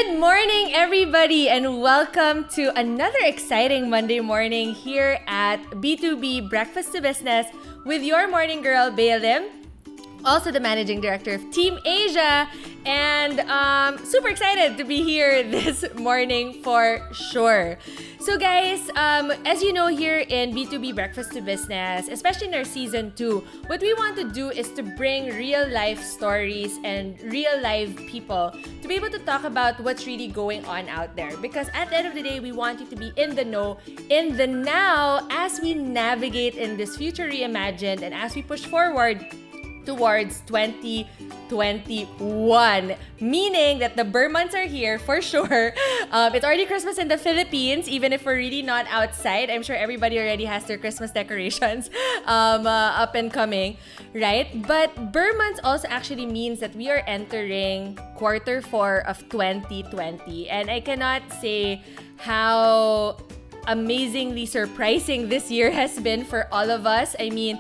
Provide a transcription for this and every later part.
Good morning, everybody, and welcome to another exciting Monday morning here at B2B Breakfast to Business with your morning girl, Bea Lim, also the managing director of Team Asia, and super excited to be here this morning for sure. So guys, as you know, here in B2B Breakfast to Business, especially in our season 2, what we want to do is to bring real life stories and real life people to be able to talk about what's really going on out there. Because at the end of the day, we want you to be in the know, in the now, as we navigate in this future reimagined and as we push forward towards 2021, meaning that the Burr months are here for sure. It's already Christmas in the Philippines, even if we're really not outside. I'm sure everybody already has their Christmas decorations up and coming, right? But Burr months also actually means that we are entering quarter 4 of 2020, and I cannot say how amazingly surprising this year has been for all of us. I mean,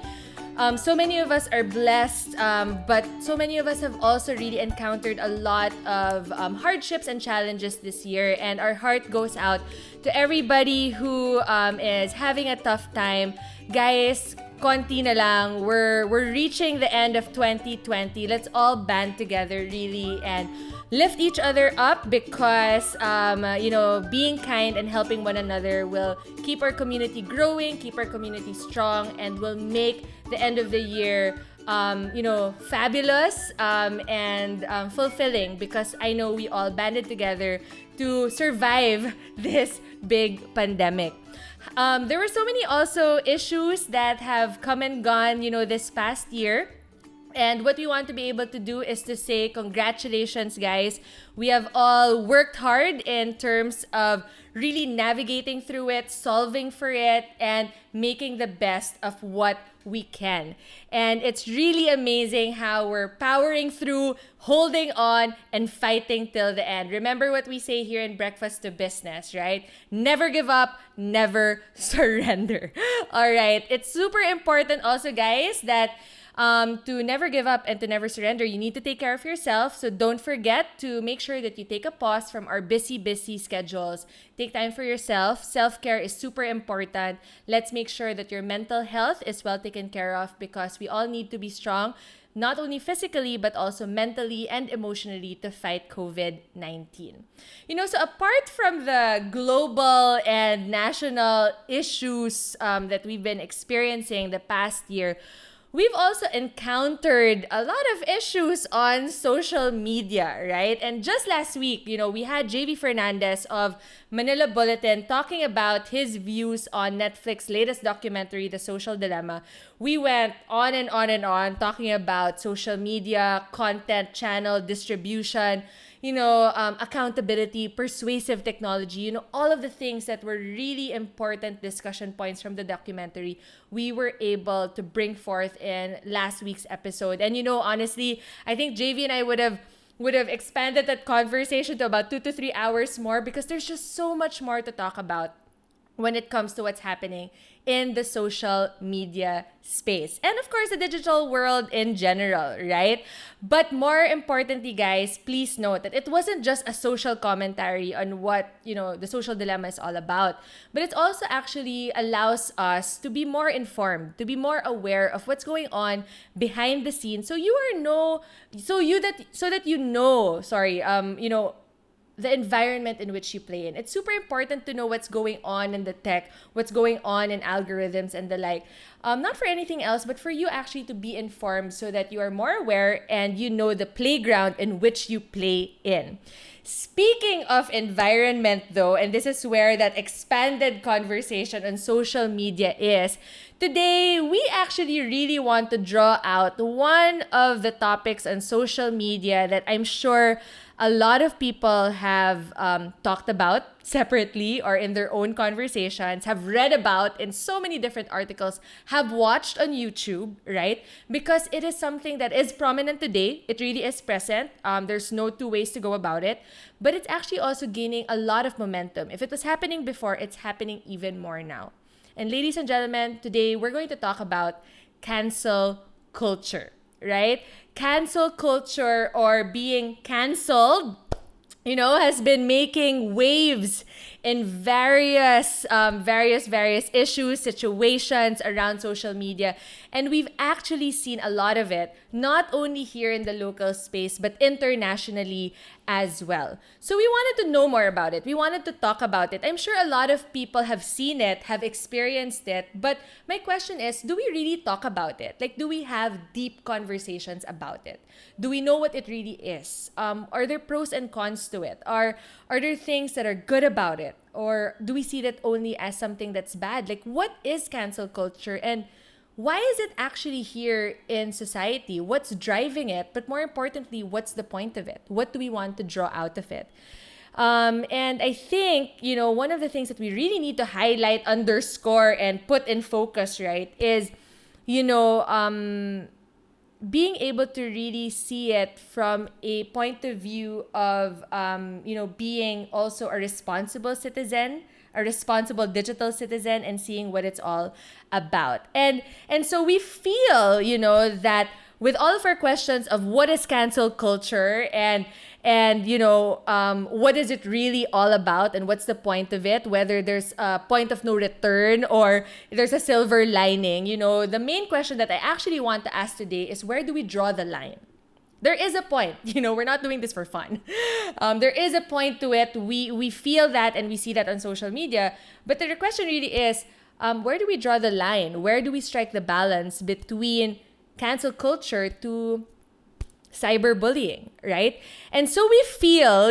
so many of us are blessed, but so many of us have also really encountered a lot of hardships and challenges this year. And our heart goes out to everybody who is having a tough time. Guys, konti na lang. We're reaching the end of 2020. Let's all band together really and lift each other up because, being kind and helping one another will keep our community growing, keep our community strong, and will make the end of the year, fabulous and fulfilling, because I know we all banded together to survive this big pandemic. There were so many also issues that have come and gone, this past year. And what we want to be able to do is to say congratulations, guys. We have all worked hard in terms of really navigating through it, solving for it, and making the best of what we can. And it's really amazing how we're powering through, holding on, and fighting till the end. Remember what we say here in Breakfast to Business, right? Never give up, never surrender. All right. It's super important also, guys, that to never give up and to never surrender, you need to take care of yourself. So don't forget to make sure that you take a pause from our busy schedules. Take time for yourself. Self-care is super important. Let's make sure that your mental health is well taken care of, because we all need to be strong, not only physically, but also mentally and emotionally to fight COVID-19. So apart from the global and national issues that we've been experiencing the past year, we've also encountered a lot of issues on social media, right? And just last week, we had JV Fernandez of Manila Bulletin talking about his views on Netflix's latest documentary, The Social Dilemma. We went on and on and on talking about social media, content, channel distribution, accountability, persuasive technology, all of the things that were really important discussion points from the documentary, we were able to bring forth in last week's episode. And honestly, I think JV and I would have expanded that conversation to about 2 to 3 hours more, because there's just so much more to talk about when it comes to what's happening in the social media space. And of course, the digital world in general, right? But more importantly, guys, please note that it wasn't just a social commentary on what, the social dilemma is all about, but it also actually allows us to be more informed, to be more aware of what's going on behind the scenes. The environment in which you play in. It's super important to know what's going on in the tech, what's going on in algorithms and the like. Not for anything else, but for you actually to be informed so that you are more aware and you know the playground in which you play in. Speaking of environment though, and this is where that expanded conversation on social media is, today we actually really want to draw out one of the topics on social media that I'm sure a lot of people have talked about separately or in their own conversations, have read about in so many different articles, have watched on YouTube, right? Because it is something that is prominent today. It really is present. There's no two ways to go about it. But it's actually also gaining a lot of momentum. If it was happening before, it's happening even more now. And ladies and gentlemen, today we're going to talk about cancel culture, right? Cancel culture, or being canceled, has been making waves in various issues, situations around social media, and we've actually seen a lot of it, not only here in the local space but internationally as well. So we wanted to know more about it. We wanted to talk about it. I'm sure a lot of people have seen it, have experienced it, but my question is, do we really talk about it? Like, do we have deep conversations about it? Do we know what it really is? Are there pros and cons to it? Are there things that are good about it? Or do we see that only as something that's bad? Like, what is cancel culture, and why is it actually here in society? What's driving it? But more importantly, what's the point of it? What do we want to draw out of it? And I think, one of the things that we really need to highlight, underscore, and put in focus, right, is, you know, being able to really see it from a point of view of being also a responsible citizen, a responsible digital citizen, and seeing what it's all about. And so we feel, that with all of our questions of what is cancel culture, and what is it really all about, and what's the point of it, whether there's a point of no return or there's a silver lining, the main question that I actually want to ask today is, where do we draw the line? There is a point. We're not doing this for fun. There is a point to it. We feel that, and we see that on social media. But the question really is, where do we draw the line? Where do we strike the balance between cancel culture to cyberbullying, right? And so we feel,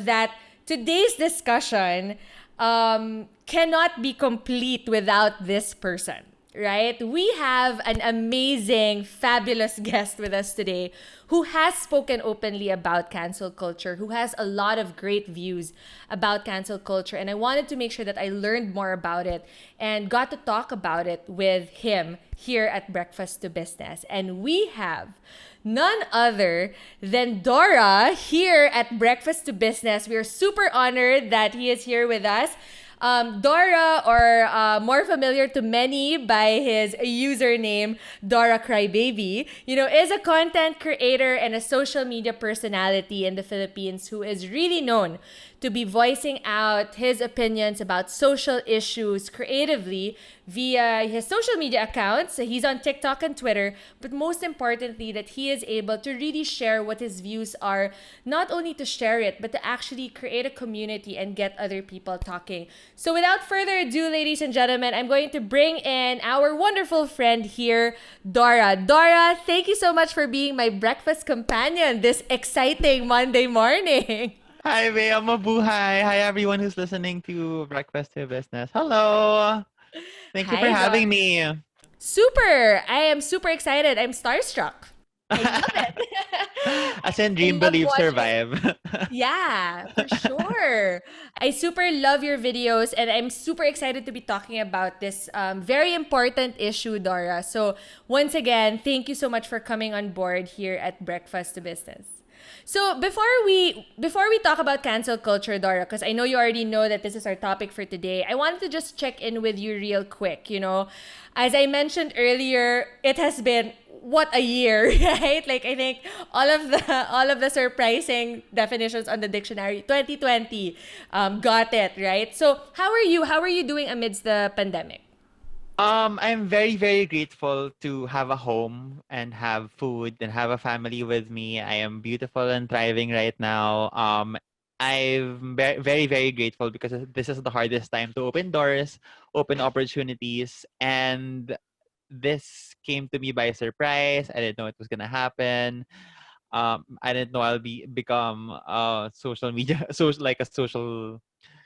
that today's discussion cannot be complete without this person, right? We have an amazing, fabulous guest with us today who has spoken openly about cancel culture, who has a lot of great views about cancel culture. And I wanted to make sure that I learned more about it and got to talk about it with him here at Breakfast to Business. And we have none other than Dora here at Breakfast to Business. We are super honored that he is here with us. Dora, or more familiar to many by his username, Dora Crybaby, is a content creator and a social media personality in the Philippines who is really known to be voicing out his opinions about social issues creatively via his social media accounts. He's on TikTok and Twitter, but most importantly, that he is able to really share what his views are, not only to share it, but to actually create a community and get other people talking. So without further ado, ladies and gentlemen, I'm going to bring in our wonderful friend here, Dora. Dora, thank you so much for being my breakfast companion this exciting Monday morning. Hi, Bea. Mabuhay. Hi, everyone who's listening to Breakfast to Business. Hello. Thank you for Hi, Dora. having me. Super! I am super excited. I'm starstruck. I love it. As in I Dream, love Believe, watching. Survive. Yeah, for sure. I super love your videos, and I'm super excited to be talking about this very important issue, Dora. So, once again, thank you so much for coming on board here at Breakfast to Business. So before we talk about cancel culture, Dora, because I know you already know that this is our topic for today, I wanted to just check in with you real quick. As I mentioned earlier, it has been what a year, right? Like, I think all of the surprising definitions on the dictionary, 2020, got it right. So how are you? How are you doing amidst the pandemic? I'm very, very grateful to have a home and have food and have a family with me. I am beautiful and thriving right now. I'm very, very grateful because this is the hardest time to open doors, open opportunities, and this came to me by surprise. I didn't know it was gonna happen. I didn't know I'll become social media, like a social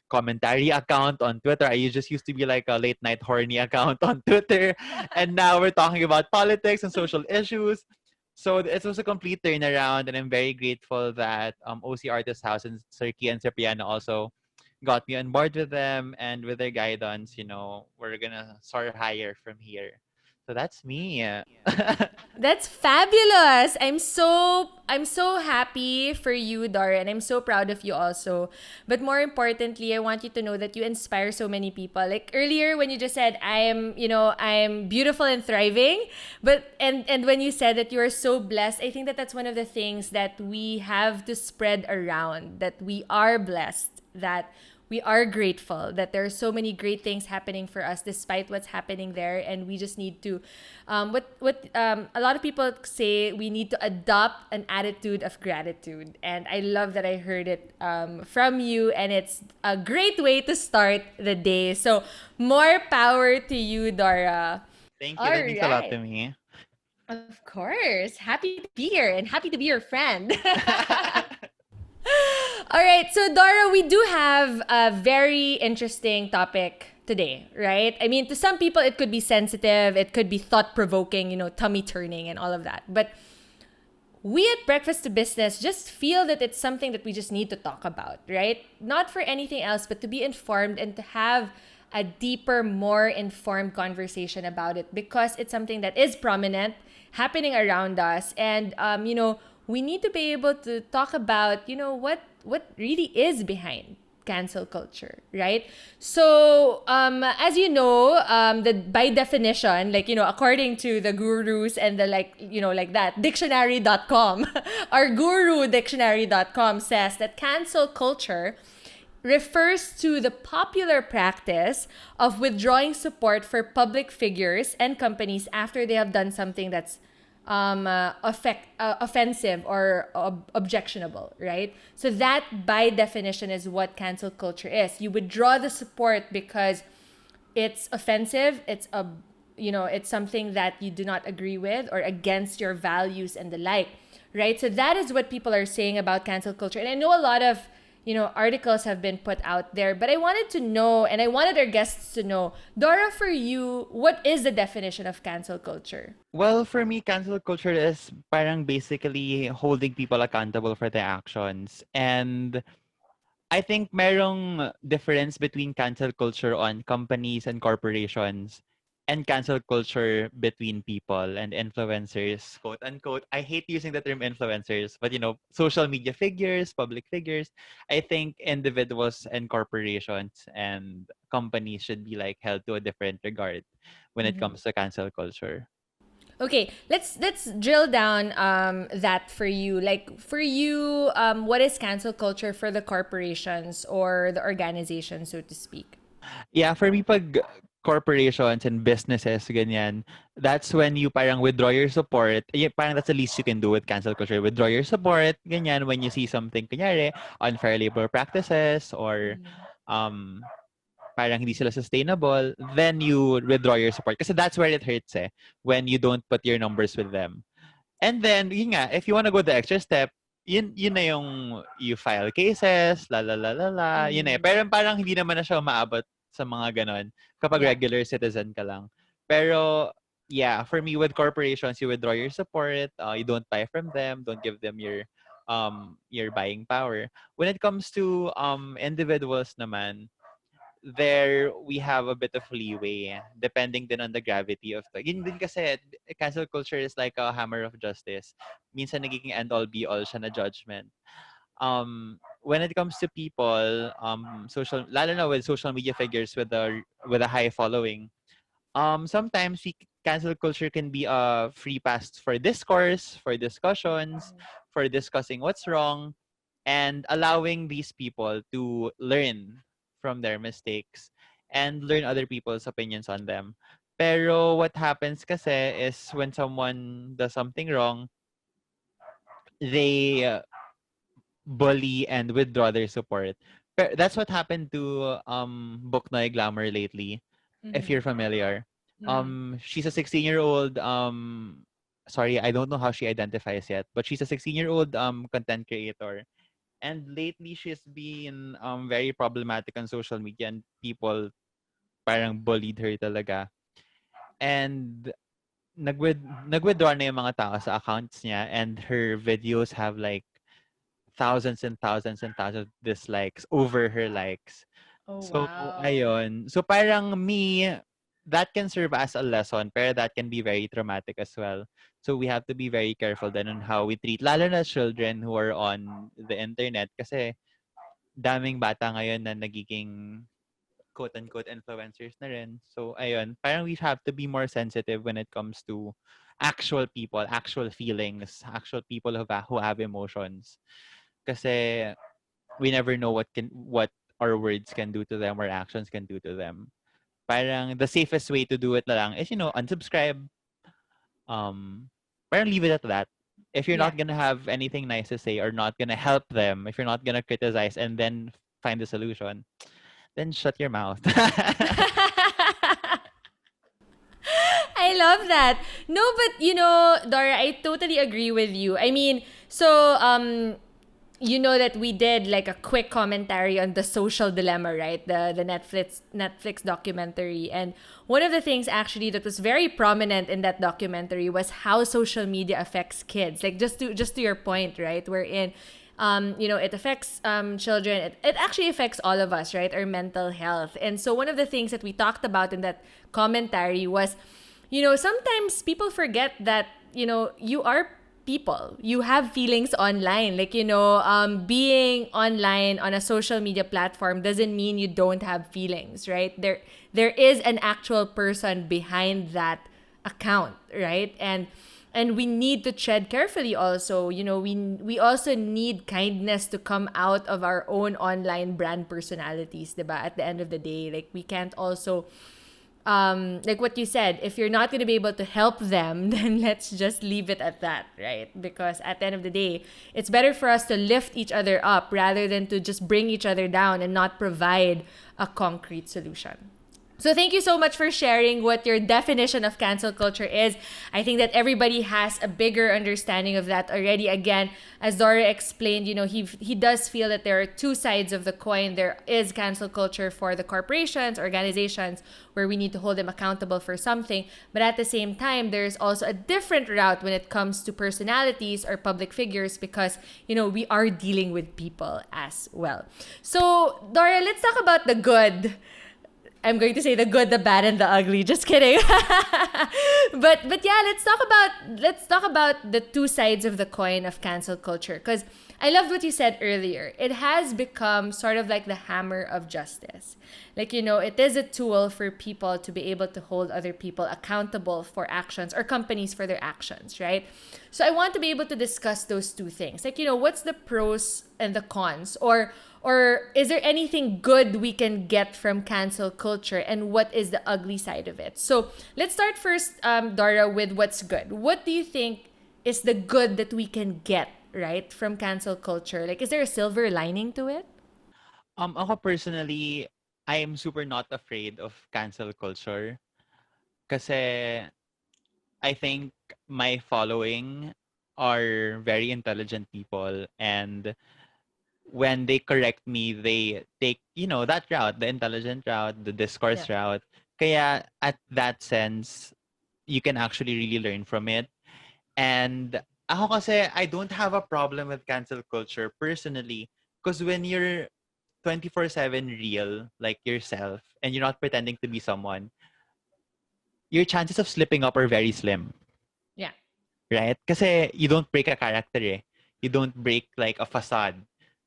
commentary account on Twitter. I just used to be like a late night horny account on Twitter, and now we're talking about politics and social issues. So it was a complete turnaround, and I'm very grateful that OC Artist House and Cirque and Cipriano also got me on board with them, and with their guidance, we're gonna soar higher from here. So that's me. That's fabulous. I'm so happy for you, Dara, and I'm so proud of you also. But more importantly, I want you to know that you inspire so many people. Like earlier when you just said I'm beautiful and thriving, but and when you said that you are so blessed, I think that that's one of the things that we have to spread around, that we are blessed, that we are grateful that there are so many great things happening for us despite what's happening there, and we just need to a lot of people say we need to adopt an attitude of gratitude, and I love that I heard it from you, and it's a great way to start the day. So more power to you, Dora. Thank you. All That means a lot to right. me. Of course, happy to be here and happy to be your friend. All right, so Dora, we do have a very interesting topic today, right? I mean, to some people, it could be sensitive, it could be thought provoking, tummy turning and all of that. But we at Breakfast to Business just feel that it's something that we just need to talk about, right? Not for anything else, but to be informed and to have a deeper, more informed conversation about it, because it's something that is prominent, happening around us. And, we need to be able to talk about, what really is behind cancel culture, right? So, as you know, the by definition, like according to the gurus and the like that dictionary.com, our guru dictionary.com says that cancel culture refers to the popular practice of withdrawing support for public figures and companies after they have done something that's offensive or objectionable, right? So that, by definition, is what cancel culture is. You withdraw the support because it's offensive. It's something that you do not agree with or against your values and the like, right? So that is what people are saying about cancel culture. And I know a lot of articles have been put out there, but I wanted to know, and I wanted our guests to know, Dora, for you, what is the definition of cancel culture? Well, for me, cancel culture is parang basically holding people accountable for their actions. And I think merong difference between cancel culture on companies and corporations and cancel culture between people and influencers, quote unquote. I hate using the term influencers, but social media figures, public figures. I think individuals and corporations and companies should be like held to a different regard when it Mm-hmm. comes to cancel culture. Okay, let's drill down that for you. Like for you, what is cancel culture for the corporations or the organization, so to speak? Yeah, for me, pag corporations and businesses, ganyan, that's when you parang withdraw your support. Parang that's the least you can do with cancel culture. Withdraw your support, ganyan, when you see something, kunyari, unfair labor practices or um, parang hindi sila sustainable, then you withdraw your support. Kasi that's where it hurts when you don't put your numbers with them. And then, yun nga, if you want to go the extra step, yun na yung you file cases, la la la la la, yun na eh. Mm. Pero parang hindi naman na siya umaabot sa mga ganon kapag Yeah. regular citizen ka lang. Pero, yeah, for me, with corporations, you withdraw your support, you don't buy from them, don't give them your buying power. When it comes to individuals naman, there we have a bit of leeway depending din on the gravity of the yun din kasi cancel culture is like a hammer of justice. Minsan nagiging end all be all siya na judgment. When it comes to people, social lalo na with social media figures with a high following, sometimes cancel culture can be a free pass for discourse, for discussions, for discussing what's wrong, and allowing these people to learn from their mistakes and learn other people's opinions on them. Pero what happens kasi is when someone does something wrong, they bully and withdraw their support. That's what happened to Buknoy Glamour lately, if you're Mm-hmm. familiar. Mm-hmm. She's a 16-year-old sorry, I don't know how she identifies yet, but she's a 16-year-old content creator. And lately she's been very problematic on social media and people parang bullied her talaga. And nagwithdraw na yung mga tao sa accounts niya and her videos have like thousands and thousands and thousands of dislikes over her likes. Oh So, wow. ayun. So, parang me, that can serve as a lesson, pero that can be very traumatic as well. So we have to be very careful then on how we treat, lalo na children who are on the internet. Kasi daming bata ngayon na nagiging quote-unquote influencers na rin. So, ayun, parang we have to be more sensitive when it comes to actual people, actual feelings, actual people who have emotions. Kasi we never know what our words can do to them or actions can do to them. Parang the safest way to do it na lang is, unsubscribe. Um, Parang leave it at that. If you're Yeah. not gonna have anything nice to say or not gonna help them, if you're not gonna criticize and then find a solution, then shut your mouth. I love that. No, but Dora, I totally agree with you. I mean, so you know that we did like a quick commentary on the social dilemma, right? The Netflix documentary. And one of the things actually that was very prominent in that documentary was how social media affects kids. Like just to your point, right? Wherein it affects children. It actually affects all of us, right? Our mental health. And so one of the things that we talked about in that commentary was, sometimes people forget that, you are people. You have feelings online. Like, being online on a social media platform doesn't mean you don't have feelings, right? There is an actual person behind that account, right? And we need to tread carefully also. We also need kindness to come out of our own online brand personalities, diba? At the end of the day, like we can't also like what you said, if you're not going to be able to help them, then let's just leave it at that, right? Because at the end of the day, it's better for us to lift each other up rather than to just bring each other down and not provide a concrete solution. So thank you so much for sharing what your definition of cancel culture is. I think that everybody has a bigger understanding of that already. Again, as Dora explained, he does feel that there are two sides of the coin. There is cancel culture for the corporations, organizations, where we need to hold them accountable for something. But at the same time, there's also a different route when it comes to personalities or public figures because, we are dealing with people as well. So, Dora, let's talk about the good. I'm going to say the good, the bad, and the ugly. Just kidding. but yeah, let's talk about the two sides of the coin of cancel culture. Because I loved what you said earlier. It has become sort of like the hammer of justice. Like, it is a tool for people to be able to hold other people accountable for actions or companies for their actions, right? So I want to be able to discuss those two things. Like, what's the pros and the cons? Or is there anything good we can get from cancel culture, and what is the ugly side of it? So let's start first, Dora, with what's good. What do you think is the good that we can get, right, from cancel culture? Like, is there a silver lining to it? Ako personally, I am super not afraid of cancel culture. Kasi I think my following are very intelligent people, and when they correct me, they take, that route, the intelligent route, the Yeah. discourse route. Kaya at that sense, you can actually really learn from it. And ako kasi, I don't have a problem with cancel culture personally. Because when you're 24/7 real, like yourself, and you're not pretending to be someone, your chances of slipping up are very slim. Yeah. Right? Kasi you don't break a character eh. You don't break like a facade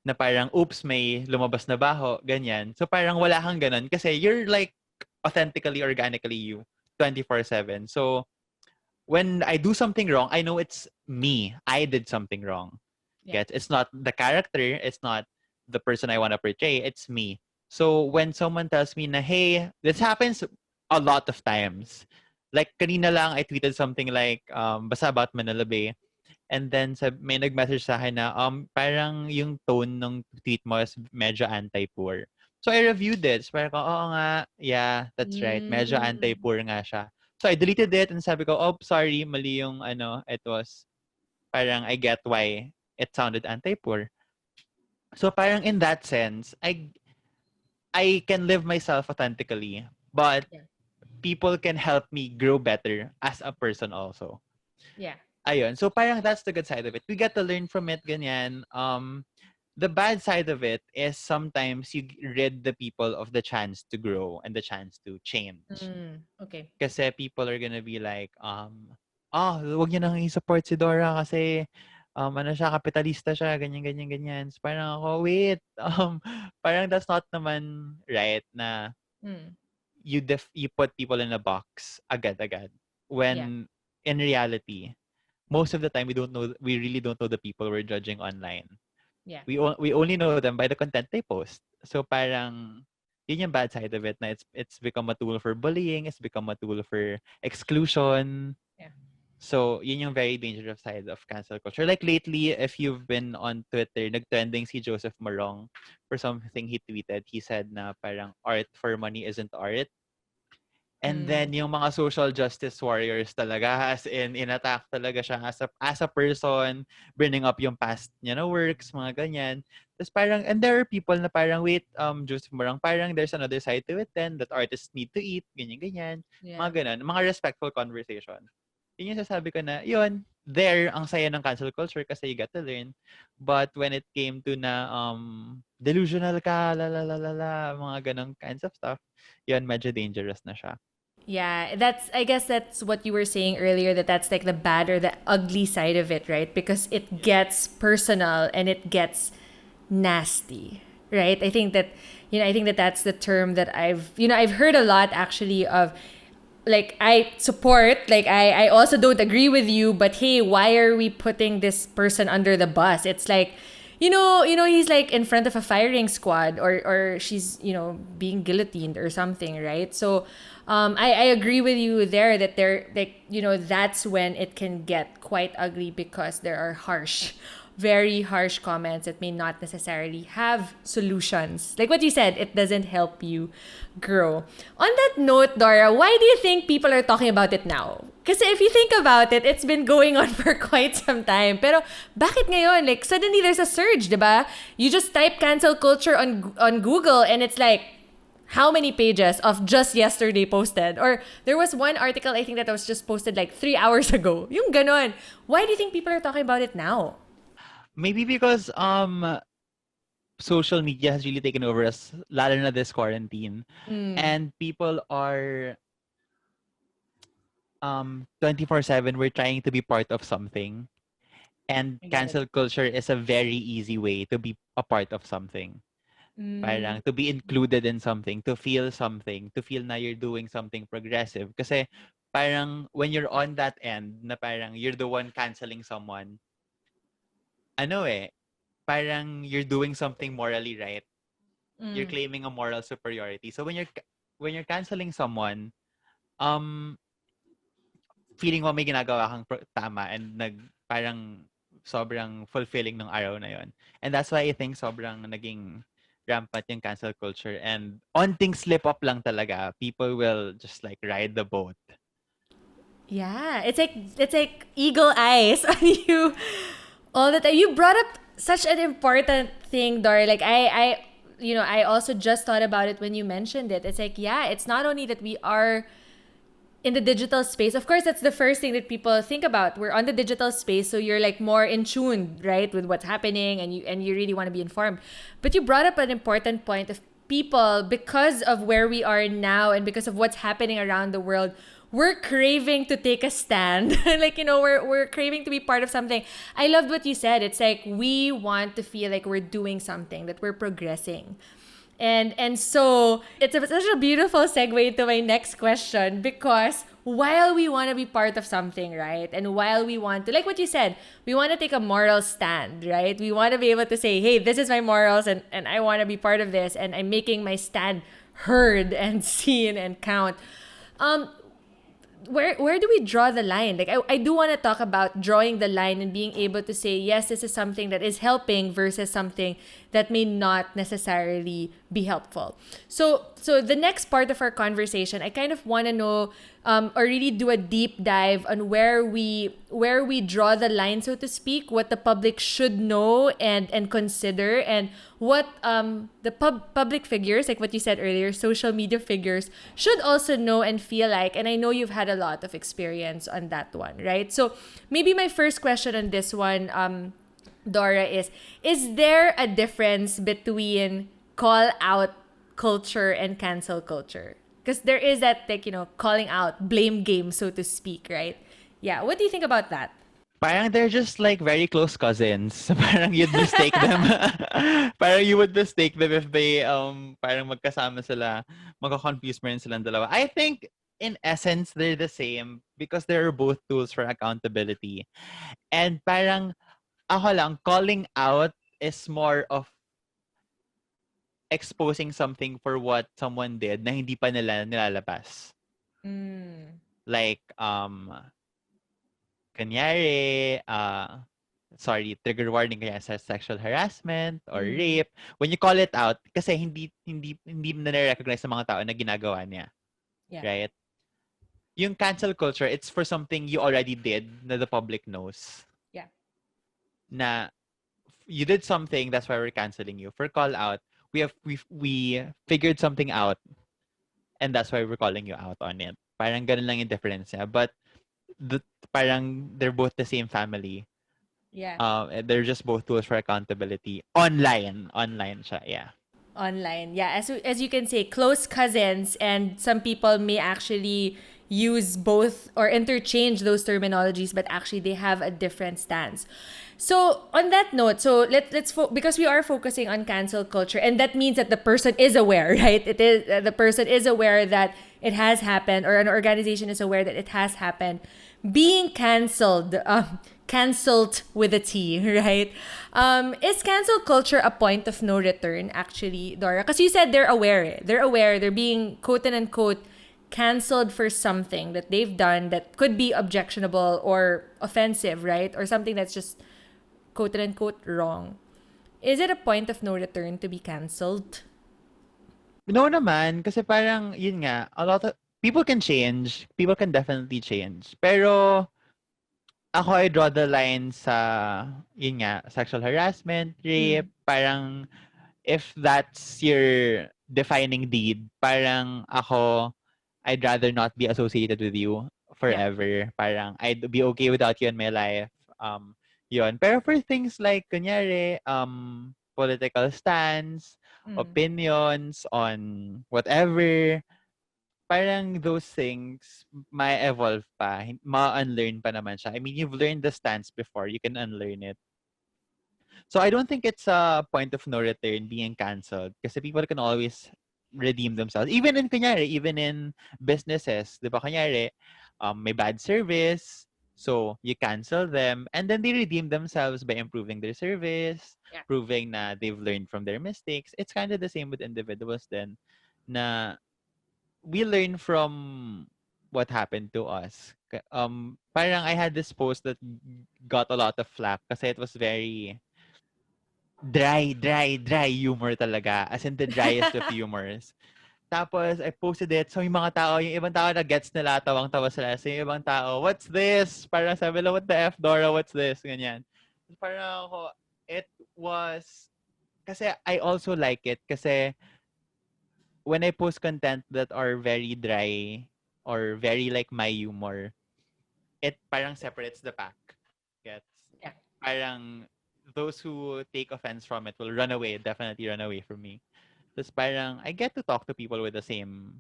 na parang, oops, may lumabas na baho, ganyan. So parang wala kang ganun kasi you're like authentically, organically you, 24/7. So when I do something wrong, I know it's me. I did something wrong. Yeah. Get? It's not the character, it's not the person I want to portray, it's me. So when someone tells me na, hey, this happens a lot of times. Like kanina lang I tweeted something like basta about Manila Bay, and then may nag-message sa akin na parang yung tone ng tweet mo is medyo anti-poor. So I reviewed it. So parang, oo nga, yeah, that's right. Medyo Mm. anti-poor nga siya. So I deleted it and sabi ko, oh, sorry, mali yung it was parang I get why it sounded anti-poor. So parang in that sense, I can live myself authentically, but Yeah. people can help me grow better as a person also. Yeah. Ayun. So parang that's the good side of it. We get to learn from it, ganyan. the bad side of it is sometimes you rid the people of the chance to grow and the chance to change. Okay. Kasi people are gonna be like, wag niyo nang i-support si Dora kasi ano siya, kapitalista siya, ganyan, ganyan, ganyan. So, parang ako, wait, parang that's not naman right na Mm. you put people in a box agad-agad. Yeah. When in reality, most of the time we really don't know the people we're judging online. Yeah. We only know them by the content they post. So parang yun yung bad side of it na it's become a tool for bullying, it's become a tool for exclusion. Yeah. So yun yung very dangerous side of cancel culture. Like lately, if you've been on Twitter, nagtrending si Joseph Morong for something he tweeted. He said na parang art for money isn't art. And Mm. then yung mga social justice warriors talaga, as in attack talaga siya as a person, bringing up yung past niya na works, mga ganyan. Tapos parang, and there are people na parang, wait, Joseph Morang, parang there's another side to it then, that artists need to eat, ganyan-ganyan. Mga Yeah. ganon, mga respectful conversation. Yun yung sasabi ko na, yun, there, ang saya ng cancel culture kasi you get to learn. But when it came to na, delusional ka, la la la la la, mga ganong kinds of stuff, yun, medyo dangerous na siya. Yeah, that's I guess that's what you were saying earlier, that that's like the bad or the ugly side of it, right? Because it gets personal and it gets nasty, right? I think that that's the term that I've heard a lot actually of, like, I support, like, I also don't agree with you, but hey, why are we putting this person under the bus? It's like, he's like in front of a firing squad, or she's, being guillotined or something, right? So I agree with you there that there, like, that's when it can get quite ugly, because there are very harsh comments that may not necessarily have solutions. Like what you said, it doesn't help you grow. On that note, Dora, why do you think people are talking about it now? Kasi if you think about it, it's been going on for quite some time. Pero bakit ngayon? Like, suddenly there's a surge, diba? You just type cancel culture on Google and it's like, how many pages of just yesterday posted? Or there was one article, I think, that was just posted like 3 hours ago. Yung ganon. Why do you think people are talking about it now? Maybe because social media has really taken over us, lalo na this quarantine. And people are 24/7, we're trying to be part of something. And I get it. cancel culture is a very easy way to be a part of something. Parang to be included in something, to feel na you're doing something progressive. Kasi parang when you're on that end, na parang you're the one canceling someone, parang you're doing something morally right. You're claiming a moral superiority. So when you're canceling someone, um feeling mo may ginagawa kang tama, and parang sobrang fulfilling ng araw na yon. And that's why I think sobrang naging rampant yung cancel culture, and onting slip up lang talaga, people will just like ride the boat. Yeah, it's like eagle eyes on you all the time. You brought up such an important thing, Dor. Like, I also just thought about it when you mentioned it. It's like, yeah, it's not only that we are in the digital space. Of course, that's the first thing that people think about. We're on the digital space, so you're like more in tune, right, with what's happening, and you really want to be informed. But you brought up an important point of people, because of where we are now and because of what's happening around the world. We're craving to take a stand. Like, we're craving to be part of something. I loved what you said. It's like we want to feel like we're doing something, that we're progressing. And so it's such a beautiful segue to my next question, because while we want to be part of something, right? And while we want to, like what you said, we want to take a moral stand, right? We want to be able to say, hey, this is my morals, and I want to be part of this, and I'm making my stand heard and seen and count. Um, where do we draw the line? Like, I do want to talk about drawing the line and being able to say, yes, this is something that is helping versus something that may not necessarily be helpful. So the next part of our conversation, I kind of want to know, or really do a deep dive on where we draw the line, so to speak, what the public should know and consider, and what the public figures, like what you said earlier, social media figures, should also know and feel like. And I know you've had a lot of experience on that one, right? So maybe my first question on this one, Dora, is there a difference between call out culture and cancel culture? Because there is that, like, calling out, blame game, so to speak, right? Yeah. What do you think about that? Parang they're just like very close cousins. Parang you'd mistake them. Parang you would mistake them if they parang magkasama sila. Magko-confuse mo rin silang dalawa. I think in essence they're the same because they're both tools for accountability. And parang ako lang calling out is more of exposing something for what someone did na hindi pa nila nilalabas. Mm. Like kunyari, sorry, trigger warning kaya sa sexual harassment or Mm. rape, when you call it out, kasi hindi mo na-recognize ng mga tao na ginagawa niya, Yeah. right? Yung cancel culture, it's for something you already did na the public knows. Yeah. Na you did something, that's why we're canceling you. For call out, we figured something out and that's why we're calling you out on it. Parang ganun lang yung difference niya. But the, parang they're both the same family. Yeah. They're just both tools for accountability. Online siya, yeah. Online. Yeah, as you can say, close cousins, and some people may actually use both or interchange those terminologies, but actually they have a different stance. So on that note, so because we are focusing on cancel culture, and that means that the person is aware, right? It is the person is aware that it has happened, or an organization is aware that it has happened. Being canceled, canceled with a T, right? Is cancel culture a point of no return, actually, Dora? Because you said they're aware. They're aware. They're being quote and unquote canceled for something that they've done that could be objectionable or offensive, right? Or something that's just quote and unquote wrong. Is it a point of no return to be canceled? No naman, kasi parang, yun nga, a lot of, people can change. People can definitely change. Pero, ako, I draw the line sa, yun nga, sexual harassment, Mm. rape, parang, if that's your defining deed, parang ako, I'd rather not be associated with you Yeah. forever. Parang, I'd be okay without you in my life. Yun. Pero for things like, kunyari, political stance, Mm. opinions on whatever, parang those things may evolve pa. Ma-unlearn pa naman siya. I mean, you've learned the stance before. You can unlearn it. So I don't think it's a point of no return being canceled kasi people can always redeem themselves. Even in businesses, di ba kunyari, may bad service, so you cancel them and then they redeem themselves by improving their service, Yeah. proving na they've learned from their mistakes. It's kind of the same with individuals then na we learn from what happened to us. Parang I had this post that got a lot of flack kasi it was very dry humor talaga. As in the driest of humors. Tapos, I posted it. So, yung ibang tao na gets nila, tawang-tawa sila. So, yung ibang tao, what's this? Parang sabi nila, what the F, Dora, what's this? Ganyan. Parang ako, it was, kasi I also like it. Kasi, when I post content that are very dry, or very like my humor, it parang separates the pack. Gets? Yeah. Parang, those who take offense from it will run away, definitely run away from me. Tapos parang, I get to talk to people with the same,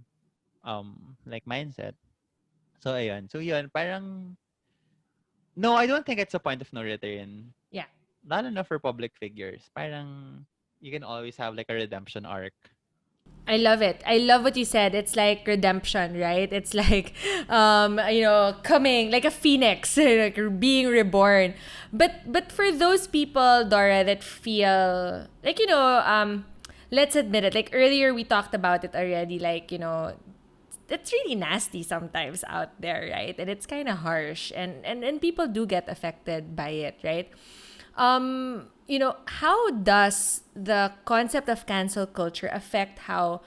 like, mindset. So, ayun. So, yun, parang, no, I don't think it's a point of no return. Yeah. Not enough for public figures. Parang, you can always have, like, a redemption arc. I love it. I love what you said. It's like redemption, right? It's like, coming like a phoenix, like being reborn. But for those people, Dora, that feel like let's admit it. Like earlier, we talked about it already. Like it's really nasty sometimes out there, right? And it's kind of harsh, and people do get affected by it, right? How does the concept of cancel culture affect how,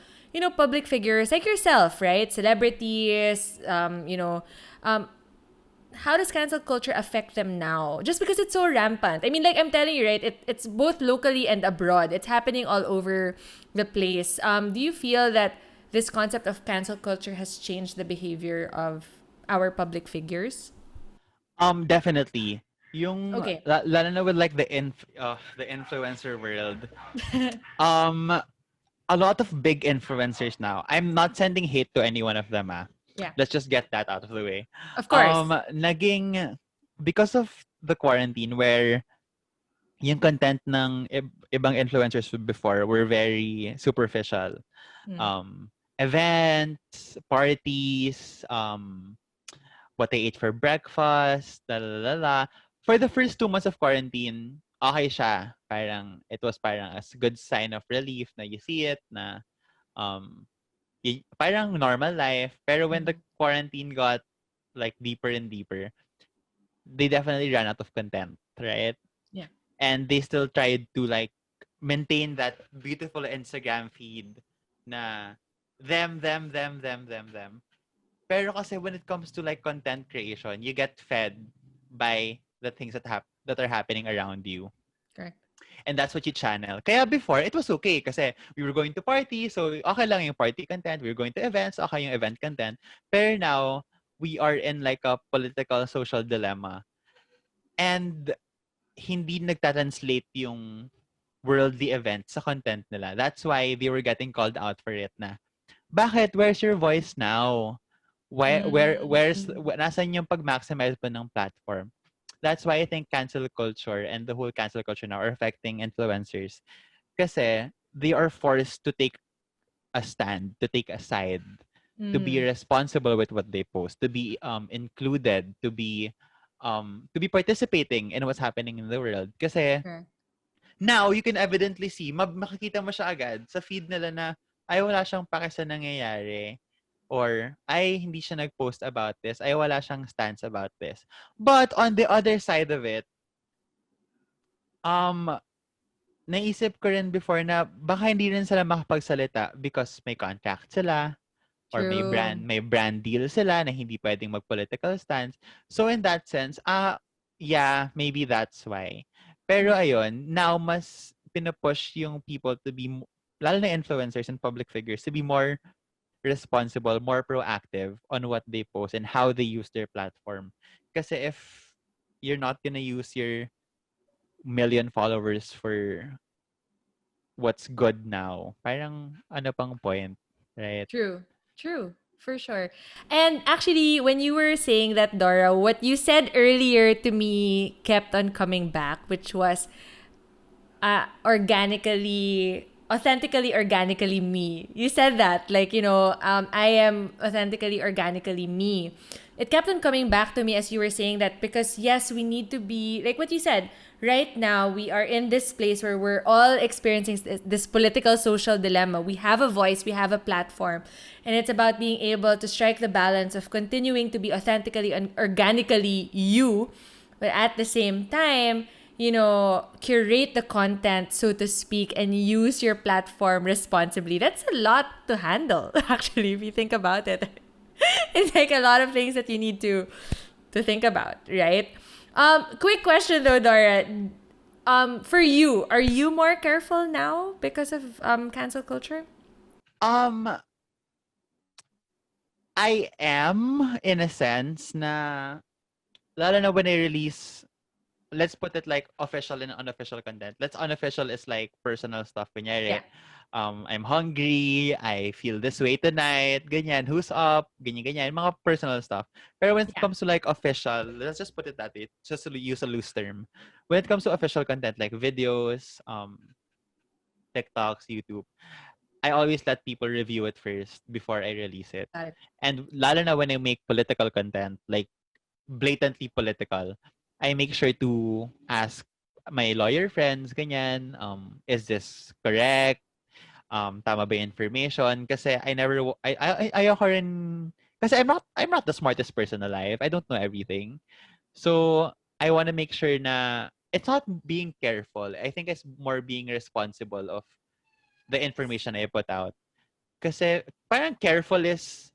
public figures like yourself, right? Celebrities, how does cancel culture affect them now? Just because it's so rampant. I mean, like I'm telling you, right? It's both locally and abroad. It's happening all over the place. Do you feel that this concept of cancel culture has changed the behavior of our public figures? Definitely. Yung Okay. lalo na with like the influencer world. Um a lot of big influencers now. I'm not sending hate to any one of them, ah. Yeah. Let's just get that out of the way. Of course. Naging because of the quarantine where yung content ng ibang influencers before were very superficial. Mm. Um, Events, parties, what they ate for breakfast, la la la la. For the first 2 months of quarantine, okay siya. Parang, it was parang a good sign of relief na you see it, na um, parang normal life. Pero when the Mm. quarantine got like deeper and deeper, they definitely ran out of content, right? Yeah. And they still tried to like maintain that beautiful Instagram feed na them. Pero kasi when it comes to like content creation, you get fed by the things that are happening around you. Correct. And that's what you channel. Kaya before, it was okay kasi we were going to party, so okay lang yung party content. We were going to events, okay yung event content. Pero now, we are in like a political social dilemma. And hindi nagtatranslate yung worldly event sa content nila. That's why they were getting called out for it na, bakit? Where's your voice now? Mm. Nasan yung pag-maximize mo ng platform? That's why I think cancel culture and the whole cancel culture now are affecting influencers. Kasi they are forced to take a stand, to take a side, to be Mm. responsible with what they post, to be included, to be participating in what's happening in the world. Kasi Correct. now you can evidently see, makikita mo siya agad sa feed nila na ay wala siyang pake sa nangyayari. Or, ay, hindi siya nag-post about this. Ay, wala siyang stance about this. But, on the other side of it, um, naisip ko rin before na baka hindi rin sila makapagsalita because may contract sila or True. may brand deal sila na hindi pwedeng mag-political stance. So, in that sense, yeah, maybe that's why. Pero Mm. ayun, now mas pinupush yung people to be, lalo na influencers and public figures, to be more responsible, more proactive on what they post and how they use their platform. Kasi if you're not gonna use your million followers for what's good now, parang ano pang point, right? True. True. For sure. And actually, when you were saying that, Dora, what you said earlier to me kept on coming back, which was organically me. You said that, like, I am authentically, organically me. It kept on coming back to me as you were saying that, because yes, we need to be, like what you said, right now, we are in this place where we're all experiencing this political social dilemma. We have a voice, we have a platform, and it's about being able to strike the balance of continuing to be authentically and organically you, but at the same time, curate the content, so to speak, and use your platform responsibly. That's a lot to handle, actually, if you think about it. It's like a lot of things that you need to think about, right? Quick question though, Dora. For you, are you more careful now because of cancel culture? Um, I am in a sense na lalo na when I release, let's put it like official and unofficial content. Let's unofficial is like personal stuff. Yeah. Kunyari, I'm hungry, I feel this way tonight, ganyan, who's up, ganyan, mga personal stuff. Pero when it Yeah. comes to like official, let's just put it that way, just to use a loose term. When it comes to official content like videos, TikToks, YouTube, I always let people review it first before I release it. Got it. And lalo na when I make political content, like blatantly political, I make sure to ask my lawyer friends, ganyan, is this correct? Tama ba yung information? Kasi I never, ayoko rin, kasi I'm not the smartest person alive. I don't know everything. So, I want to make sure na it's not being careful. I think it's more being responsible of the information I put out. Kasi parang careful is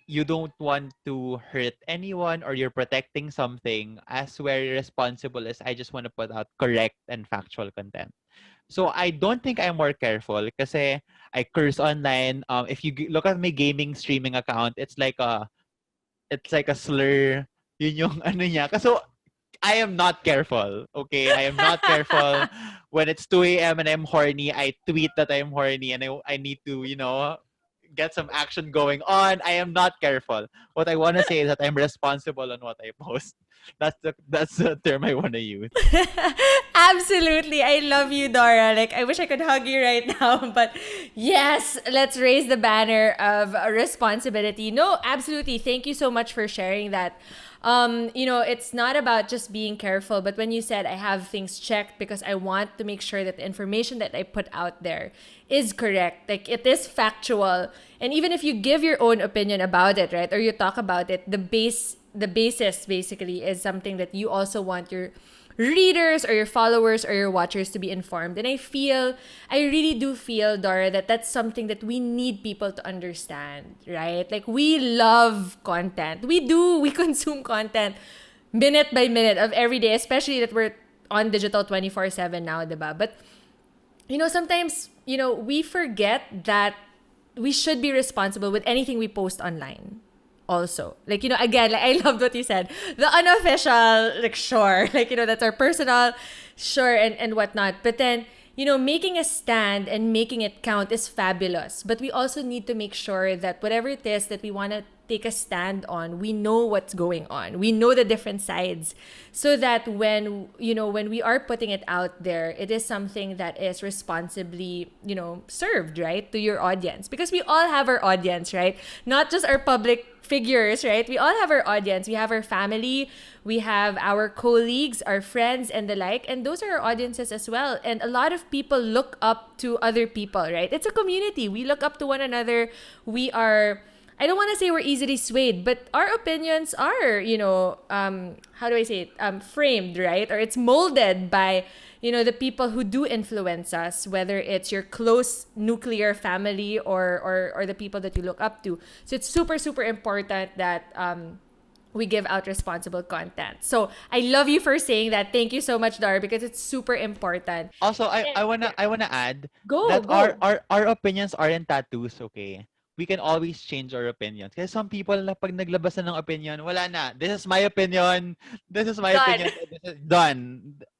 you don't want to hurt anyone or you're protecting something, as where responsible is I just want to put out correct and factual content. So I don't think I'm more careful kasi I curse online. If you look at my gaming streaming account, it's like a slur. Yun yung ano niya. So I am not careful. Okay, I am not careful. When it's 2 a.m. and I'm horny, I tweet that I'm horny and I need to, get some action going on. I am not careful. What I want to say is that I'm responsible on what I post. That's the term I want to use. Absolutely. I love you, Dora. Like, I wish I could hug you right now. But yes, let's raise the banner of responsibility. No, absolutely. Thank you so much for sharing that. It's not about just being careful, but when you said I have things checked because I want to make sure that the information that I put out there is correct, like it is factual. And even if you give your own opinion about it, right, or you talk about it, the basis basically is something that you also want your readers or your followers or your watchers to be informed. And I really do feel, Dora, that that's something that we need people to understand, right? Like, we love content. We consume content minute by minute of every day, especially that we're on digital 24/7 now, diba? But, sometimes, we forget that we should be responsible with anything we post online also. Like, again, like, I loved what you said. The unofficial, like, sure. Like, that's our personal, sure, and whatnot. But then, making a stand and making it count is fabulous. But we also need to make sure that whatever it is that we want to take a stand on, we know what's going on. We know the different sides. So that when we are putting it out there, it is something that is responsibly, served, right, to your audience. Because we all have our audience, right? Not just our public figures, right? We all have our audience. We have our family, we have our colleagues, our friends, and the like. And those are our audiences as well. And a lot of people look up to other people, right? It's a community. We look up to one another. We are, I don't want to say we're easily swayed, but our opinions are, how do I say it? Framed, right? Or it's molded by, the people who do influence us, whether it's your close nuclear family or the people that you look up to. So it's super, super important that we give out responsible content. So I love you for saying that. Thank you so much, Dara, because it's super important. Also, I, And I wanna yeah, I wanna add go, that our go. our our opinions aren't tattoos, okay? We can always change our opinions. Kasi some people na pag naglabas na ng opinion, wala na. This is my opinion. This is my Done. opinion. This is done.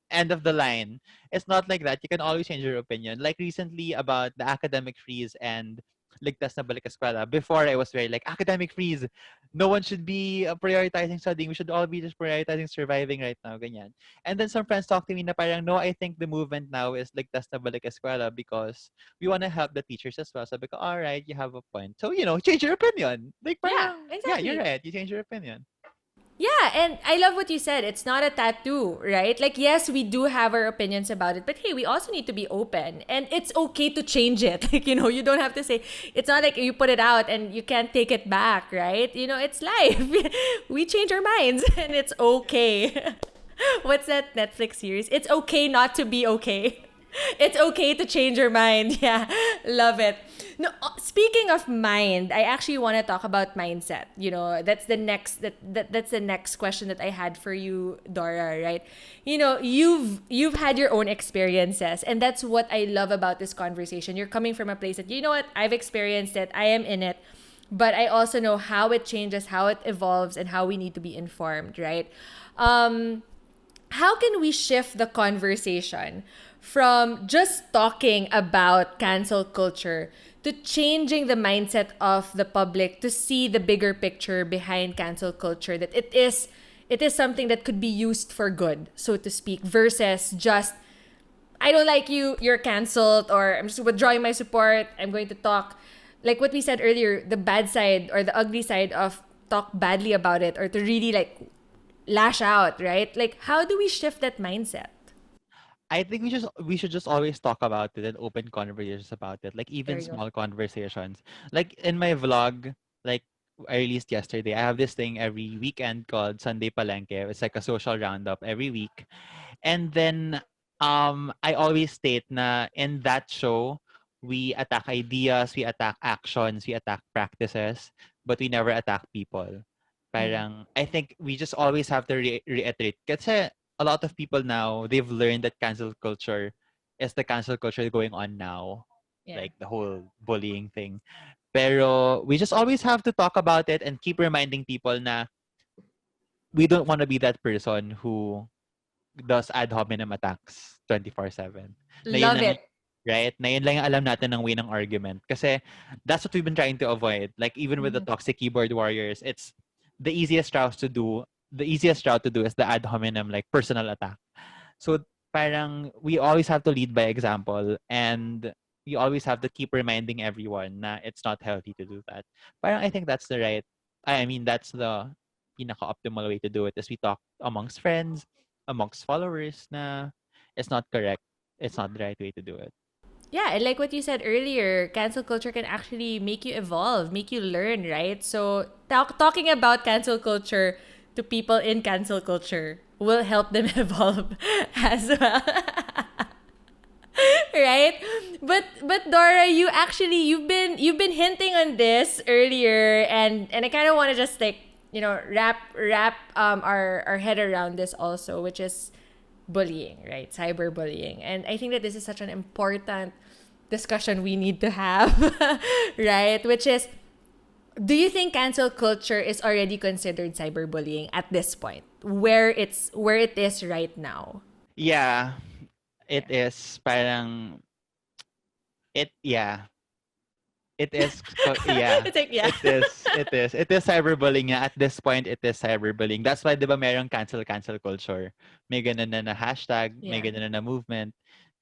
End of the line. It's not like that. You can always change your opinion. Like recently about the academic freeze and ligtas na balik eskwela. Before I was very like academic freeze. No one should be prioritizing studying. We should all be just prioritizing surviving right now. Ganyan. And then some friends talk to me na parang, no, I think the movement now is ligtas na balik eskwela because we want to help the teachers as well. So because, all right, you have a point. So, change your opinion. Like Yeah, parang, yeah, you're exactly. right. You change your opinion. Yeah, and I love what you said. It's not a tattoo, right? Like, yes, we do have our opinions about it, but hey, we also need to be open. And it's okay to change it. Like, you don't have to say, it's not like you put it out and you can't take it back, right? It's life. We change our minds and it's okay. What's that Netflix series? It's okay not to be okay. It's okay to change your mind. Yeah, love it. No, speaking of mind, I actually want to talk about mindset. That's the next that's the next question that I had for you, Dora. Right? You've had your own experiences, and that's what I love about this conversation. You're coming from a place that what I've experienced it. I am in it, but I also know how it changes, how it evolves, and how we need to be informed. Right? How can we shift the conversation from just talking about cancel culture to changing the mindset of the public to see the bigger picture behind cancel culture, that it is something that could be used for good, so to speak, versus just, I don't like you, you're canceled, or I'm just withdrawing my support, I'm going to talk, like what we said earlier, the bad side or the ugly side of talk badly about it, or to really like lash out, right? Like, how do we shift that mindset? I think we should just always talk about it and open conversations about it, like There even you go. small conversations. Like in my vlog, like I released yesterday, I have this thing every weekend called Sunday Palenque. It's like a social roundup every week. And then I always state na in that show, we attack ideas, we attack actions, we attack practices, but we never attack people. Mm, Parang I think we just always have to reiterate. Kasi a lot of people now, they've learned that cancel culture is the cancel culture going on now, yeah. like the whole bullying thing. Pero we just always have to talk about it and keep reminding people na we don't want to be that person who does ad hominem attacks 24/7. Na yun Love lang, it. right? Na yun lang yung alam natin ng way ng argument. Kasi that's what we've been trying to avoid. Like even with the Mhm. toxic keyboard warriors, it's the easiest route to do. The easiest route to do is the ad hominem like personal attack. So parang we always have to lead by example, and we always have to keep reminding everyone na it's not healthy to do that. Parang I think that's the right I mean that's the pinaka-optimal way to do it is we talk amongst friends, amongst followers na it's not correct. It's not the right way to do it. Yeah, and like what you said earlier, cancel culture can actually make you evolve, make you learn, right? So, talking about cancel culture to people in cancel culture will help them evolve as well. Right? But Dora, you've been hinting on this earlier, and I kind of want to just like, wrap our head around this also, which is bullying, right? Cyberbullying. And I think that this is such an important discussion we need to have, right? Which is, do you think cancel culture is already considered cyberbullying at this point, where it is right now? Yeah, it Yeah. is parang yeah, it is yeah. It's like, yeah. It is cyberbullying nga. At this point, it is cyberbullying. That's why 'di ba merong cancel culture. May ganun na hashtag, may Yeah. ganun na movement.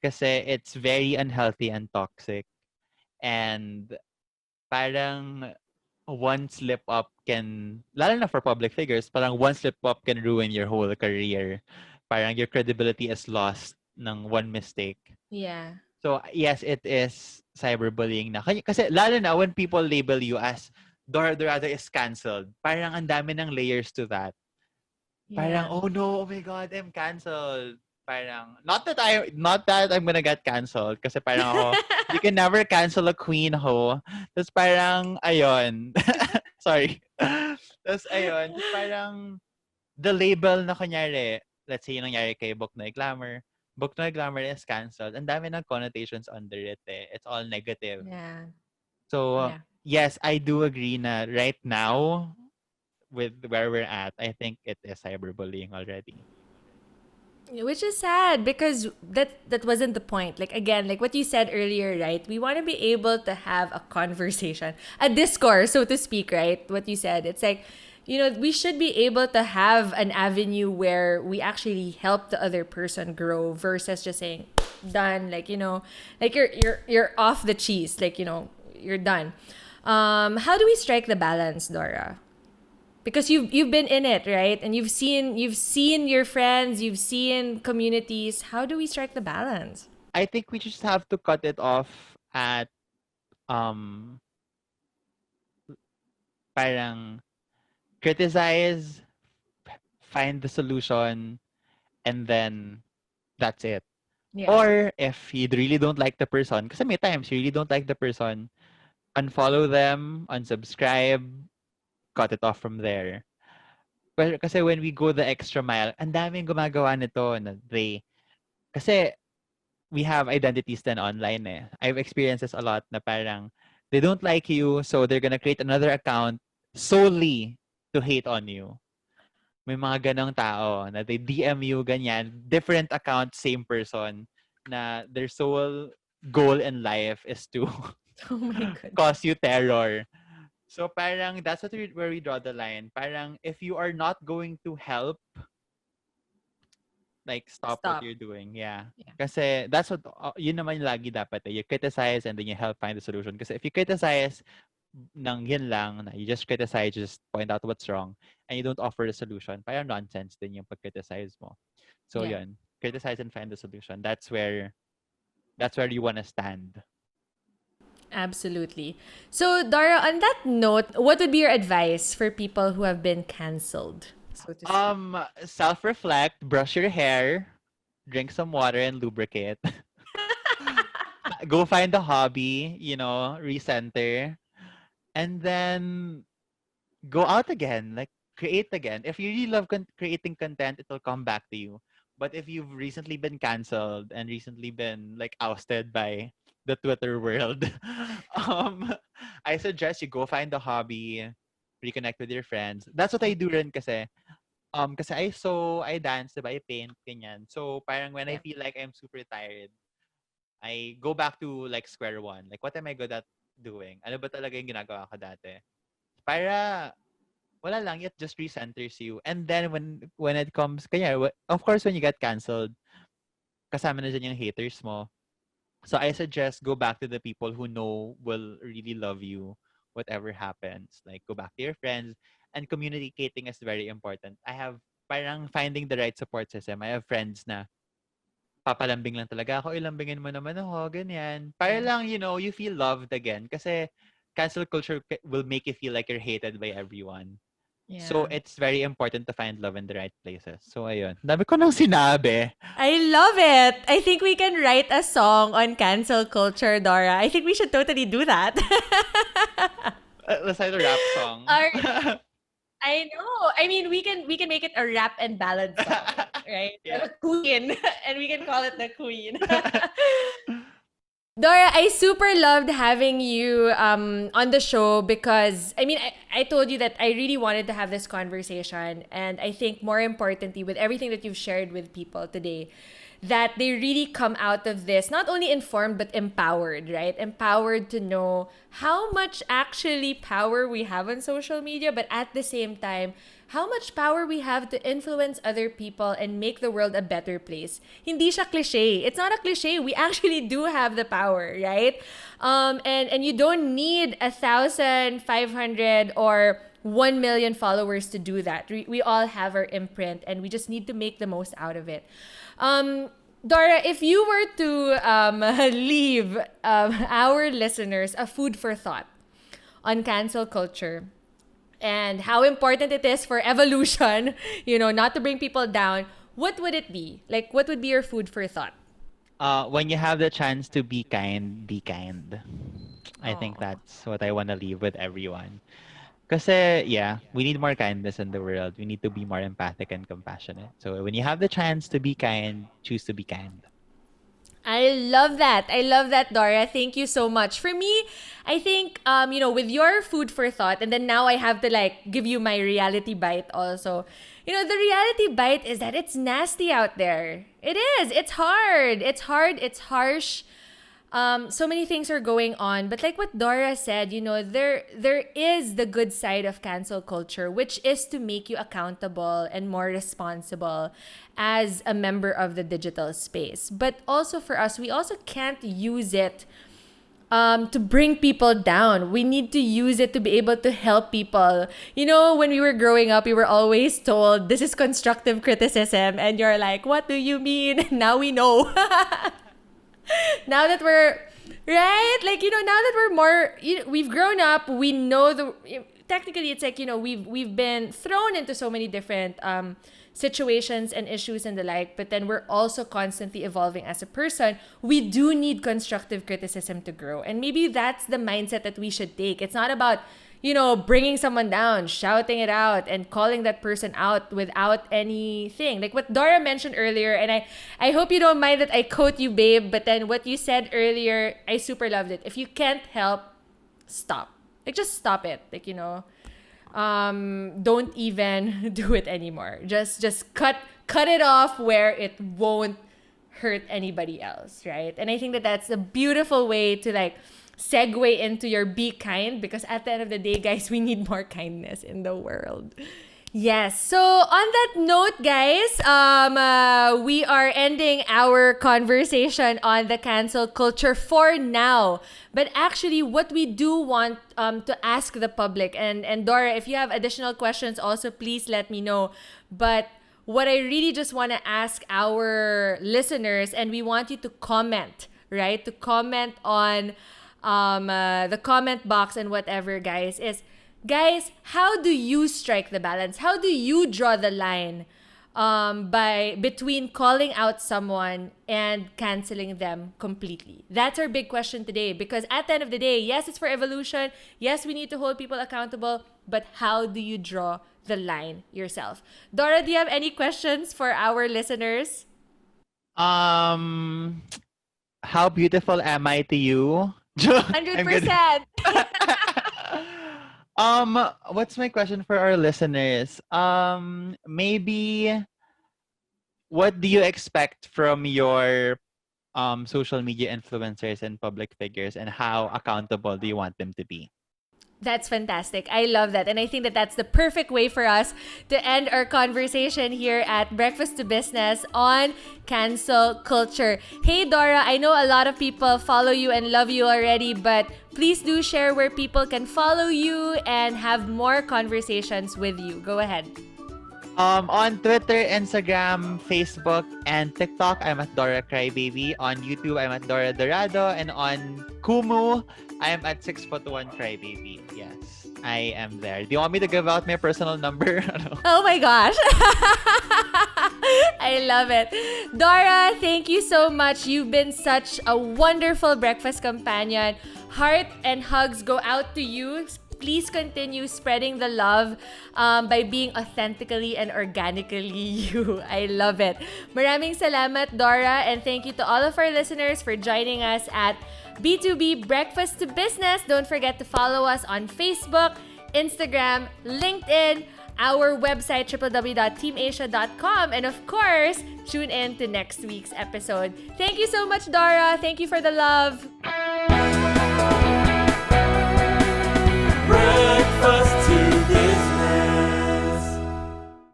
Kasi it's very unhealthy and toxic. And parang one slip up can, lalo na for public figures, parang one slip up can ruin your whole career. Parang your credibility is lost ng one mistake. Yeah. So, yes, it is cyberbullying na. Kasi lalo na when people label you as Dora Dorado is cancelled, parang ang dami ng layers to that. Parang, Yeah. oh no, oh my God, I'm cancelled. Parang, not that I'm gonna get cancelled. Kasi parang ako, you can never cancel a queen, ho. Tapos parang, ayun. Sorry. Tapos ayun, tapos parang, the label na kunyari, let's say yung nangyari kay Book Noy Glamour, Book Noy Glamour is cancelled. Ang dami ng connotations under it eh. It's all negative. Yeah. So, Yeah. yes, I do agree na right now, with where we're at, I think it is cyberbullying already. Which is sad because that wasn't the point. Like, again, like what you said earlier, right? We want to be able to have a conversation, a discourse, so to speak, right? What you said. It's like, we should be able to have an avenue where we actually help the other person grow versus just saying done, like, like you're off the cheese, like, you're done. How do we strike the balance, Dora? Because you've been in it, right? And you've seen your friends, you've seen communities. How do we strike the balance? I think we just have to cut it off at um parang criticize, find the solution, and then that's it. Yeah. Or if you really don't like the person, kasi may times you really don't like the person, unfollow them, unsubscribe, cut it off from there. Pero kasi when we go the extra mile, ang daming gumagawa nito na kasi we have identities then online eh. I've experienced this a lot na parang they don't like you, so they're gonna create another account solely to hate on you. May mga ganong tao na they DM you ganyan, different account, same person, na their sole goal in life is to Oh my goodness. cause you terror. So parang that's where we draw the line. Parang if you are not going to help, like stop what Stop. you're doing. Yeah. Yeah. Kasi that's what yun naman lagi dapat eh. You criticize and then you help find the solution. Kasi if you criticize nang yun lang, na you just criticize, just point out what's wrong, and you don't offer a solution, parang nonsense din yung pag-criticize mo. So Yeah. yun, criticize and find the solution. That's where you want to stand. Absolutely. So, Dara, on that note, what would be your advice for people who have been canceled, so to speak? Self-reflect, brush your hair, drink some water and lubricate. Go find a hobby, recenter, and then go out again, like create again. If you really love creating content, it will come back to you. But if you've recently been canceled and recently been like ousted by the Twitter world, um, I suggest you go find a hobby, reconnect with your friends. That's what I do rin kasi. Kasi I dance, diba? I paint, ganyan. So, parang when I Yeah. feel like I'm super tired, I go back to like square one. Like, what am I good at doing? Ano ba talaga yung ginagawa ko dati? Para, wala lang, it just recenters you. And then, when it comes, kanya, of course, when you get canceled, kasama na dyan yung haters mo. So, I suggest go back to the people who know will really love you, whatever happens. Like, go back to your friends. And communicating is very important. I have, parang finding the right support system. I have friends na, papalambing lang talaga ako, ilambingin mo naman ako, ganyan. Para Yeah. lang, you feel loved again. Kasi cancel culture will make you feel like you're hated by everyone. So, Yeah. it's very important to find love in the right places. So, ayun. Dami ko nang sinabi. I love it. I think we can write a song on cancel culture, Dora. I think we should totally do that. Let's write a rap song. All right. I know. I mean, we can make it a rap and ballad song, right? Yeah. The Queen, and we can call it the Queen. Dora, I super loved having you on the show because I mean I told you that I really wanted to have this conversation, and I think more importantly with everything that you've shared with people today, that they really come out of this not only informed but empowered, right? Empowered to know how much actually power we have on social media, but at the same time, how much power we have to influence other people and make the world a better place. Hindi siya cliche. It's not a cliche. We actually do have the power, right? And you don't need 1,500 or 1 million followers to do that. We all have our imprint, and we just need to make the most out of it. Dora, if you were to leave our listeners a food for thought on cancel culture and how important it is for evolution, not to bring people down, what would it be? Like, what would be your food for thought? When you have the chance to be kind, be kind. I think Oh. that's what I want to leave with everyone. Kasi, yeah, we need more kindness in the world. We need to be more empathic and compassionate. So when you have the chance to be kind, choose to be kind. I love that. I love that, Dora. Thank you so much. For me, I think with your food for thought, and then now I have to like give you my reality bite also. The reality bite is that it's nasty out there. It is. It's hard. It's hard. It's harsh. So many things are going on, but like what Dora said, there is the good side of cancel culture, which is to make you accountable and more responsible as a member of the digital space. But also for us, we also can't use it to bring people down. We need to use it to be able to help people. When we were growing up, we were always told this is constructive criticism, and you're like, what do you mean? Now we know. Now that we're right, like now that we're more, we've grown up, we know technically it's like we've been thrown into so many different situations and issues and the like, but then we're also constantly evolving as a person. We do need constructive criticism to grow, and maybe that's the mindset that we should take. It's not about bringing someone down, shouting it out, and calling that person out without anything. Like what Dora mentioned earlier, and I hope you don't mind that I quote you, babe, but then what you said earlier, I super loved it. If you can't help, stop. Like, just stop it. Like, don't even do it anymore. Just cut it off where it won't hurt anybody else, right? And I think that that's a beautiful way to like segue into your be kind, because at the end of the day, guys, we need more kindness in the world. Yes. So on that note, guys, we are ending our conversation on the cancel culture for now. But actually, what we do want to ask the public, and Dora, if you have additional questions, also please let me know. But what I really just want to ask our listeners, and we want you to comment, right? To comment on the comment box and whatever, guys, is guys, how do you strike the balance? How do you draw the line by between calling out someone and canceling them completely? That's our big question today, because at the end of the day, yes, it's for evolution. Yes, we need to hold people accountable, but how do you draw the line yourself? Dora, do you have any questions for our listeners? How beautiful am I to you? I'm good. 100%. What's my question for our listeners? Maybe what do you expect from your social media influencers and public figures, and how accountable do you want them to be? That's fantastic. I love that. And I think that that's the perfect way for us to end our conversation here at Breakfast to Business on cancel culture. Hey, Dora, I know a lot of people follow you and love you already, but please do share where people can follow you and have more conversations with you. Go ahead. On Twitter, Instagram, Facebook, and TikTok, I'm at Dora Crybaby. On YouTube, I'm at Dora Dorado. And on Kumu, I'm at 6'1" Crybaby. Yes, I am there. Do you want me to give out my personal number? Oh my gosh. I love it. Dora, thank you so much. You've been such a wonderful breakfast companion. Heart and hugs go out to you. Please continue spreading the love by being authentically and organically you. I love it. Maraming salamat, Dora, and thank you to all of our listeners for joining us at B2B Breakfast to Business. Don't forget to follow us on Facebook, Instagram, LinkedIn, our website, www.teamasia.com, and of course, tune in to next week's episode. Thank you so much, Dora. Thank you for the love.